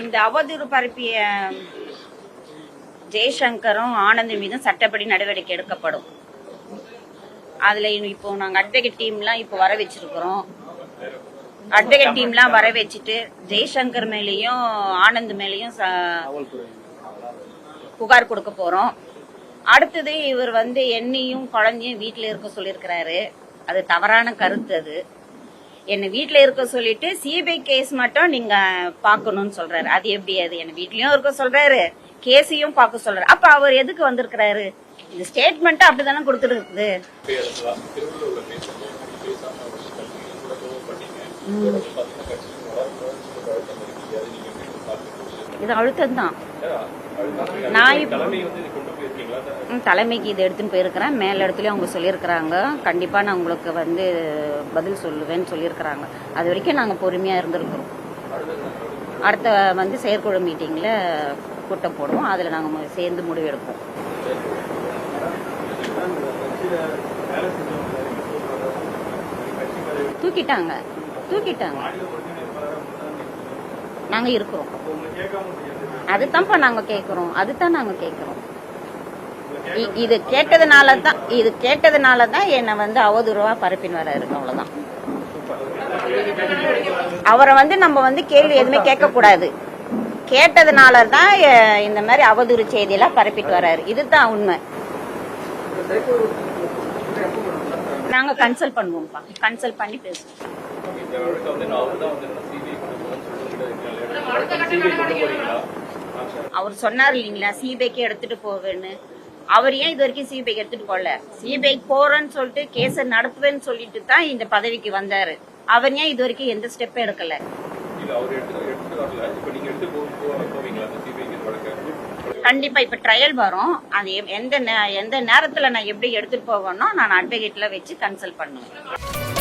இந்த அவதூறு பரப்பிய ஜெய்சங்கரும் ஆனந்த் மீதும் சட்டப்படி நடவடிக்கை எடுக்கப்படும். அதுல இப்போ நாங்க அட்வொகேட் டீம்லாம் இப்போ வர வச்சிருக்கிறோம். அட்வொகேட் டீம்லாம் வர வச்சுட்டு ஜெய்சங்கர் மேலேயும் ஆனந்த் மேலேயும் புகார் கொடுக்க போறோம். அடுத்தது இவர் என்னையும் குழந்தையும் வீட்டுல இருக்க சொல்லியிருக்கிறாரு. அது தவறான கருத்து. அது என்னை வீட்டுல இருக்க சொல்லிட்டு சிபிஐ கேஸ் மட்டும் நீங்க பாக்கணும்னு சொல்றாரு. அது எப்படி? அது என்ன வீட்லயும் இருக்க சொல்றாரு, கேஸையும் பார்க்க சொல்றாரு. அப்ப அவர் எதுக்கு வந்திருக்கிறாரு? இந்த ஸ்டேட்மெண்ட் அப்படிதானே கொடுத்துருக்கு. இது அழுத்தம் தான். நான் தலைமைக்கு இதை எடுத்துன்னு போயிருக்கிறேன். மேல் இடத்துலயும் அவங்க சொல்லியிருக்கிறாங்க, கண்டிப்பா நான் உங்களுக்கு பதில் சொல்லுவேன்னு சொல்லியிருக்கிறாங்க. அது வரைக்கும் நாங்க பொறுமையா இருந்திருக்கிறோம். அடுத்த செயற்குழு மீட்டிங்ல கூட்டம் போடுவோம். அதுல நாங்க சேர்ந்து முடிவு எடுப்போம். தூக்கிட்டாங்க. நாங்க இருக்கிறோம். அதுதான்ப்பா நாங்க கேட்கிறோம். இது கேட்டதுனாலதான் என்ன அவதூறா பரப்பின்னு வர இருக்கு. அவ்வளவுதான். அவரை நம்ம கேள்வி எதுவுமே கேட்க கூடாது. கேட்டதுனாலதான் இந்த மாதிரி அவதூறு செய்தியெல்லாம் பரப்பிட்டு வர்றாரு. இதுதான் உண்மை. நாங்க கன்சல்ட் பண்ணுவோம்ப்பா. கன்சல்ட் பண்ணி பேசுவோம். அவர் சொன்னார் இல்லீங்களா, சிபிஐக்கு எடுத்துட்டு போவேன்னு. அவர் ஏன் இது வரைக்கும் சிபிஐக்கு எடுத்துட்டு போகல? சிபிஐக்கு போறேன்னு சொல்லிட்டு கேஸ நடத்துவேன்னு சொல்லிட்டு தான் இந்த பதவிக்கு வந்தாரு. அவர் ஏன் இது வரைக்கும் எந்த ஸ்டெப்பும் எடுக்கல? கண்டிப்பா இப்ப ட்ரையல் வரும். அது எந்த நேரத்துல நான் எப்படி எடுத்துட்டு போவேனோ நான் அட்வொகேட்ல வச்சு கன்சல்ட் பண்ணுவேன்.